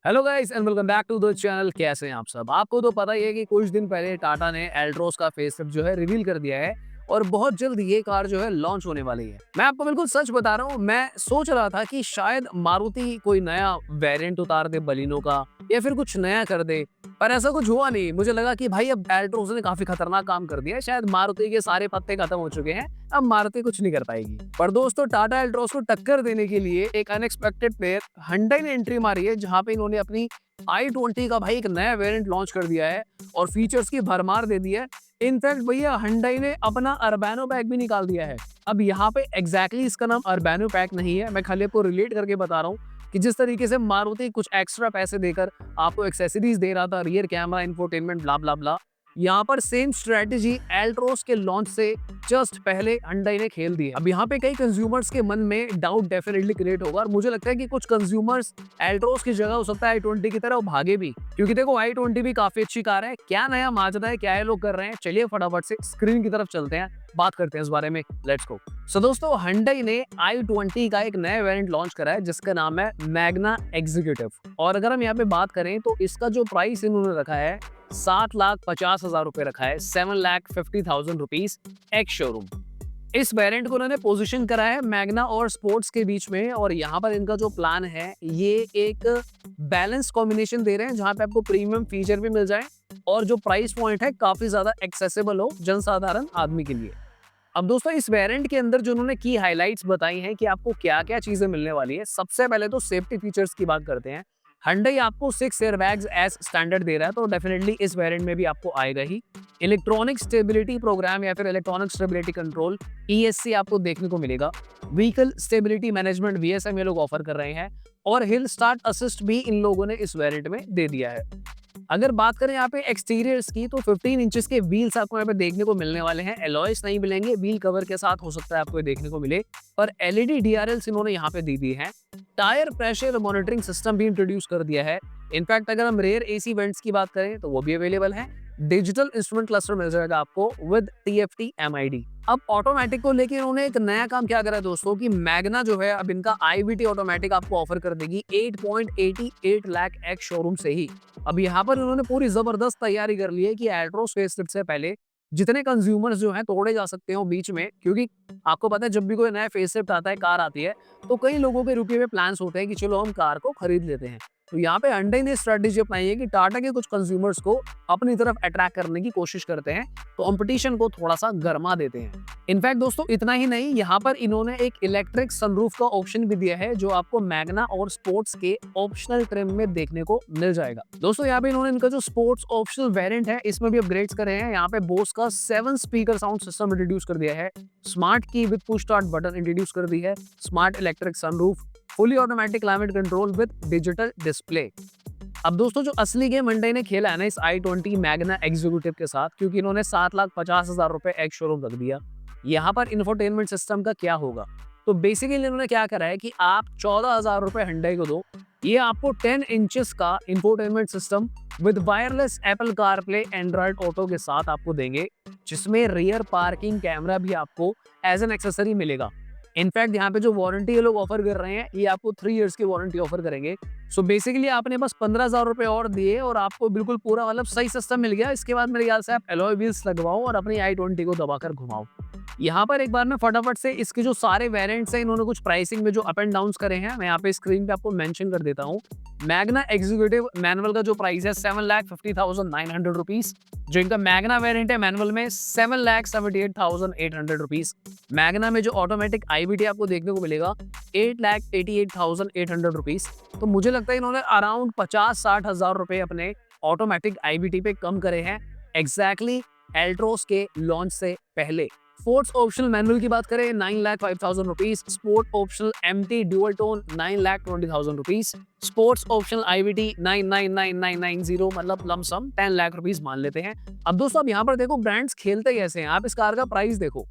Hello guys and welcome back to the channel. कैसे हैं आप सब? आपको तो पता ही है कि कुछ दिन पहले टाटा ने एल्ट्रोस का फेसलिफ्ट जो है रिवील कर दिया है और बहुत जल्द ये कार जो है लॉन्च होने वाली है। मैं आपको बिल्कुल सच बता रहा हूँ, मैं सोच रहा था कि शायद मारुति कोई नया वेरिएंट उतार दे बलिनो का या फिर कुछ नया कर दे, पर ऐसा कुछ हुआ नहीं। मुझे लगा कि भाई अब एल्ट्रोस ने काफी खतरनाक काम कर दिया है, शायद मारुति के सारे पत्ते खत्म हो चुके हैं, अब मारुति कुछ नहीं कर पाएगी। पर दोस्तों, टाटा एल्ट्रोस को टक्कर देने के लिए एक अनएक्सपेक्टेड प्लेयर Hyundai ने एंट्री मारी है, जहां पे इन्होंने अपनी i20 का भाई एक नया वेरिएंट लॉन्च कर दिया है और फीचर्स की भरमार दे दी है। इनफैक्ट भैया Hyundai ने अपना अर्बैनो पैक भी निकाल दिया है। अब यहाँ पे एग्जैक्टली इसका नाम अर्बैनो पैक नहीं है, मैं खाली आपको रिलेट करके बता रहा हूँ कि जिस तरीके से मारुति कुछ एक्स्ट्रा पैसे देकर आपको एक्सेसरीज दे रहा था, रियर कैमरा, इंफोटेनमेंट, ब्ला ब्ला ब्ला, यहाँ पर सेम स्ट्रेटेजी एल्ट्रोस के लॉन्च से जस्ट पहले Hyundai ने खेल दी है। अब यहाँ पे कई कंज्यूमर्स के मन में डाउट डेफिनेटली क्रिएट होगा और मुझे लगता है कि कुछ कंज्यूमर्स एल्ट्रोस की जगह हो सकता है i20 की तरह वो भागे भी, क्योंकि देखो i20 भी काफी अच्छी कार है। क्या नया माजरा है, क्या ये लोग कर रहे हैं, चलिए फटाफट से स्क्रीन की तरफ चलते हैं, बात करते हैं इस बारे में। Let's go. सो दोस्तों, Hyundai ने i20 का एक नया वेरिएंट लॉन्च करा है जिसका नाम है मैग्ना एग्जीक्यूटिव। और अगर हम यहाँ पे बात करें तो इसका जो प्राइस इन्होंने रखा है 7,50,000 रुपए रखा है, 7,50,000 रुपीज एक्स शोरूम। इस वेरिएंट को उन्होंने पोजीशन करा है मैग्ना और स्पोर्ट्स के बीच में, और यहाँ पर इनका जो प्लान है ये एक बैलेंस कॉम्बिनेशन दे रहे हैं जहाँ पे आपको प्रीमियम फीचर भी मिल जाए और जो प्राइस पॉइंट है काफी ज्यादा एक्सेसिबल हो जनसाधारण आदमी के लिए। अब दोस्तों, इस वेरिएंट के अंदर जो उन्होंने की हाइलाइट्स बताई हैं कि आपको क्या क्या चीजें मिलने वाली है, सबसे पहले तो सेफ्टी फीचर्स की बात करते हैं। Hyundai आपको 6 एयरबैग्स एज स्टैंडर्ड दे रहा है, तो डेफिनेटली इस वेरिएंट में भी आपको आएगा ही। इलेक्ट्रॉनिक स्टेबिलिटी प्रोग्राम या फिर इलेक्ट्रॉनिक स्टेबिलिटी कंट्रोल ESC आपको देखने को मिलेगा। व्हीकल स्टेबिलिटी मैनेजमेंट VSM ये लोग ऑफर कर रहे हैं और हिल स्टार्ट असिस्ट भी इन लोगों ने इस वेरिएंट में दे दिया है। अगर बात करें यहाँ पे एक्सटीरियर्स की, तो 15 इंचेस के व्हील्स आपको यहाँ पे देखने को मिलने वाले हैं। एलॉयस नहीं मिलेंगे, व्हील कवर के साथ हो सकता है आपको ये देखने को मिले, पर LED DRLs इन्होंने यहाँ पे दी दी है। टायर प्रेशर मॉनिटरिंग सिस्टम भी इंट्रोड्यूस कर दिया है। इनफैक्ट अगर हम रेयर AC वेंट्स की बात करें तो वो भी अवेलेबल है। डिजिटल इंस्ट्रूमेंट क्लस्टर मिल जाएगा आपको विद TFT MID। अब ऑटोमेटिक को लेके इन्होंने एक नया काम क्या करा है दोस्तों, कि मैग्ना जो है अब इनका IVT ऑटोमेटिक आपको ऑफर कर देगी 8.88 लाख एक्स शोरूम से ही। अब यहाँ पर उन्होंने पूरी जबरदस्त तैयारी कर ली है कि एल्ट्रोस फेसलिफ्ट से पहले जितने कंज्यूमर्स जो हैं तोड़े जा सकते हो बीच में, क्योंकि आपको पता है जब भी कोई नया फेसलिफ्ट आता है, कार आती है, तो कई लोगों के रुके हुए प्लान्स होते हैं कि चलो हम कार को खरीद लेते हैं। तो यहाँ पे Hyundai ने स्ट्रेटेजी अपनाई है कि टाटा के कुछ कंज्यूमर्स को अपनी तरफ अट्रैक्ट करने की कोशिश करते हैं, तो कंपटीशन को थोड़ा सा गरमा देते हैं। इनफैक्ट दोस्तों, इतना ही नहीं, यहाँ पर इन्होंने एक इलेक्ट्रिक सनरूफ का ऑप्शन भी दिया है जो आपको मैग्ना और स्पोर्ट्स के ऑप्शनल ट्रिम में देखने को मिल जाएगा। दोस्तों, यहाँ पे इन्होंने इनका जो स्पोर्ट्स ऑप्शनल वेरिएंट है इसमें भी अपग्रेड्स करे हैं। यहाँ पे बोस का 7 स्पीकर साउंड सिस्टम इंट्रोड्यूस कर दिया है, स्मार्ट की with push start button introduce कर दी है, smart electric sunroof, fully automatic climate control with digital display. अब दोस्तों, जो असली गेम Hyundai ने खेला है ना इस i20 मैग्ना एग्जीक्यूटिव के साथ, क्योंकि इन्होंने 7,50,000 रुपए एक्स शोरूम रख दिया, यहाँ पर इंफोटेनमेंट सिस्टम का क्या होगा। तो बेसिकली इन्होंने क्या करा है कि आप 14,000 रुपए Hyundai को दो, ये आपको 10 इंचेस का infotainment system with wireless Apple CarPlay Android auto के साथ आपको देंगे, जिसमें रियर पार्किंग कैमरा भी आपको एज एन एक्सेसरी मिलेगा। इनफैक्ट यहाँ पे जो वारंटी ये लोग ऑफर कर रहे हैं, ये आपको 3 इयर्स की वारंटी ऑफर करेंगे। सो बेसिकली आपने बस 15,000 रुपए और दिए और आपको बिल्कुल पूरा मतलब सही सिस्टम मिल गया। इसके बाद मेरे ख्याल से आप एलॉय व्हील्स लगवाओ और अपनी i20 को दबाकर घुमाओ। यहाँ पर एक बार मैं फटाफट से इसके जो सारे वेरिएंट्स हैं, इन्होंने कुछ प्राइसिंग में जो अप एंड डाउन करे हैं, मैं यहाँ पे स्क्रीन पे आपको मेंशन कर देता हूँ। मैग्ना एग्जीक्यूटिव मैनुअल का जो प्राइस है 7,50,900 रुपीज, जो इनका मैग्ना वेरिएंट है मैनुअल में 7,78,800 रुपीज। मैग्ना में जो ऑटोमेटिक IVT आपको देखने को मिलेगा 8,88,800 रुपीज। तो मुझे लगता है इन्होंने अराउंड 50-60 हज़ार रुपए अपने ऑटोमेटिक IVT पे कम करे हैं एग्जैक्टली एल्ट्रोस के लॉन्च से पहले। स्पोर्ट्स ऑप्शनल मैनुअल की बात करें 9,05,000 rupees, sport optional MT dual tone 9,20,000 rupees, sports optional IVT 9,99,990, मतलब लमसम 10 लाख रुपीज मान लेते हैं। अब दोस्तों, अब यहाँ पर देखो ब्रांड्स खेलते कैसे हैं। आप इस कार का प्राइस देखो,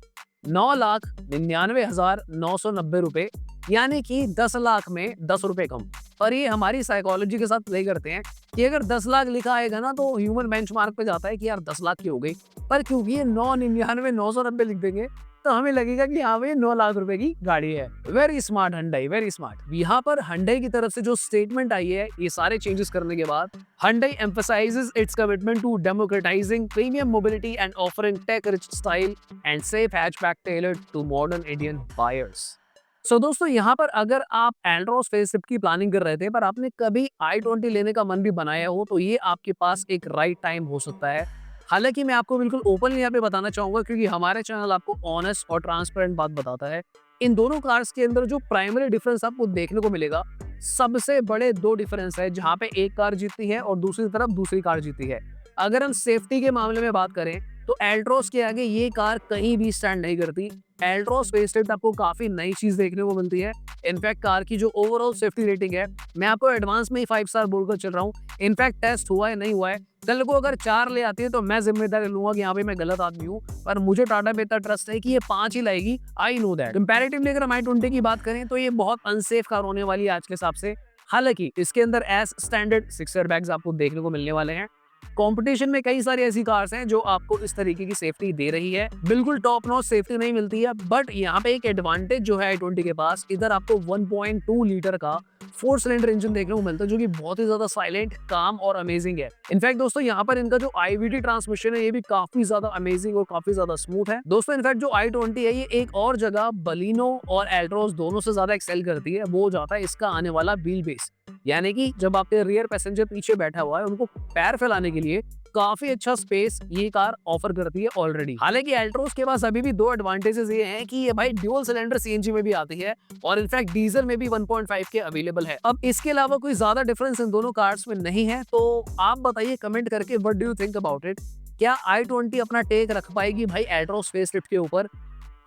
9,99,990 रुपए, यानी कि 10 लाख में 10 रुपए कम। पर ये हमारी साइकोलॉजी के साथ प्ले करते हैं कि अगर 10 लाख लिखा आएगा ना तो ह्यूमन बेंचमार्क पे जाता है कि यार 10 लाख की हो गई, पर क्योंकि ये 9,99,990 लिख देंगे तो हमें लगेगा कि हाँ भाई 9 लाख रुपए की गाड़ी है। Very smart Hyundai, very smart. यहाँ पर Hyundai की तरफ से जो स्टेटमेंट आई है, ये सारे चेंजेस करने के बाद, Hyundai emphasizes its commitment to democratizing premium mobility and offering tech-rich style and safe hatchback tailored to modern Indian buyers. दोस्तों यहाँ पर अगर आप एल्ट्रॉस फेसलिफ्ट की प्लानिंग कर रहे थे पर आपने कभी i20 लेने का मन भी बनाया हो, तो ये आपके पास एक राइट टाइम हो सकता है। हालांकि मैं आपको बिल्कुल ओपनली यहाँ पे बताना चाहूंगा, क्योंकि हमारे चैनल आपको ऑनेस्ट और ट्रांसपेरेंट बात बताता है। इन दोनों कार्स के अंदर जो प्राइमरी डिफरेंस आपको देखने को मिलेगा, सबसे बड़े 2 डिफरेंस है, जहाँ पे एक कार जीतती है और दूसरी तरफ दूसरी कार जीतती है। अगर हम सेफ्टी के मामले में बात करें तो एल्ट्रॉस के आगे ये कार कहीं भी स्टैंड नहीं करती। एल्ट्रॉस फेसलिफ्ट आपको काफी नई चीज देखने को मिलती है। इनफैक्ट कार की जो ओवरऑल सेफ्टी रेटिंग है, मैं आपको एडवांस में ही 5 स्टार बोलकर चल रहा हूँ। इनफैक्ट टेस्ट हुआ है नहीं हुआ है, कल को अगर 4 ले आती है तो मैं जिम्मेदारी लूंगा कि यहाँ पे मैं गलत आदमी हूँ, पर मुझे टाटा पे इतना ट्रस्ट है कि ये 5 ही लाएगी। I know that. कंपैरेटिवली अगर हम i20 की बात करें तो ये बहुत अनसेफ कार होने वाली है आज के हिसाब से। हालांकि इसके अंदर एज स्टैंडर्ड 6 एयरबैग्स आपको देखने को मिलने वाले हैं। कंपटीशन में कई सारी ऐसी कार्स हैं जो आपको इस तरीके की सेफ्टी दे रही है। बिल्कुल टॉप नॉच सेफ्टी नहीं मिलती है, बट यहाँ पे एक एडवांटेज जो है i20 के पास, इधर आपको 1.2 लीटर का 4 सिलेंडर इंजन देखने को मिलता है, जो कि बहुत ही ज्यादा साइलेंट, काम और अमेजिंग है। इनफैक्ट दोस्तों यहाँ पर इनका जो IVT ट्रांसमिशन है, ये भी काफी ज्यादा अमेजिंग और काफी ज्यादा स्मूथ है। दोस्तों इनफैक्ट जो i20 है, ये एक और जगह बलिनो और एल्ट्रॉस दोनों से ज्यादा एक्सेल करती है, वो जाता है इसका आने वाला व्हील बेस। यानी कि जब आपके रियर पैसेंजर पीछे बैठा हुआ है, उनको पैर फैलाने के लिए काफी अच्छा स्पेस ये कार ऑफर करती है ऑलरेडी। हालांकि एल्ट्रॉस के पास अभी भी 2 एडवांटेजेस ये हैं कि ये भाई ड्यूल सिलेंडर CNG में भी आती है और इनफैक्ट डीजल में भी 1.5 के अवेलेबल है। अब इसके अलावा कोई ज्यादा डिफरेंस इन दोनों कार्स में नहीं है, तो आप बताइए कमेंट करके, what do you think about it? क्या i20 अपना टेक रख पाएगी भाई एल्ट्रॉस फेसलिफ्ट के ऊपर?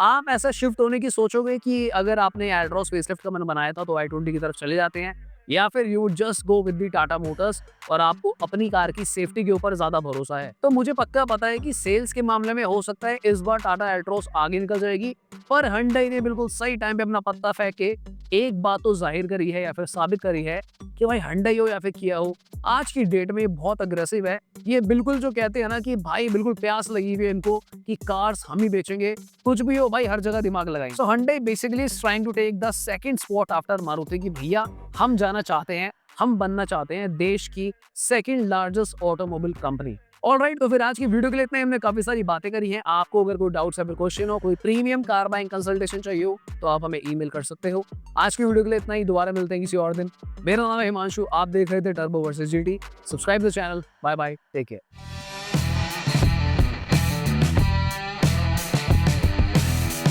आप ऐसा शिफ्ट होने की सोचोगे कि अगर आपने एल्ट्रॉस फेसलिफ्ट का मन बनाया था तो i20 की तरफ चले जाते हैं, या फिर you just go with the Tata Motors और आपको अपनी कार की सेफ्टी के ऊपर ज्यादा भरोसा है? तो मुझे पक्का पता है कि सेल्स के मामले में हो सकता है इस बार टाटा एल्ट्रॉस आगे निकल जाएगी, पर Hyundai ने बिल्कुल सही टाइम पे अपना पत्ता फेंक के एक बात तो जाहिर करी है या फिर साबित करी है कि भाई Hyundai हो या फिर Kia हो, आज की डेट में बहुत अग्रेसिव है। ये बिल्कुल जो कहते हैं ना कि भाई बिल्कुल प्यास लगी हुई है इनको कि कार्स हम ही बेचेंगे, कुछ भी हो भाई हर जगह दिमाग लगाएंगे। So Hyundai basically is trying to take the second spot after Maruti कि भैया हम जाना चाहते हैं, हम बनना चाहते हैं देश की second largest automobile company. Alright, तो फिर आज की वीडियो के लिए इतना ही। हमने काफी सारी बातें करी हैं। आपको अगर कोई डाउट्स या फिर क्वेश्चन हो, कोई प्रीमियम कार बाइंग कंसल्टेशन चाहिए हो, तो आप हमें ईमेल कर सकते हो। आज की वीडियो के लिए इतना ही, दोबारा मिलते हैं किसी और दिन। मेरा नाम है हिमांशु, आप देख रहे थे turbo versus GT. Subscribe the channel. Bye bye, take care.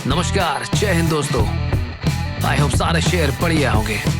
नमस्कार, जय हिंद दोस्तों। आई होप सारे शेयर बढ़िया होंगे।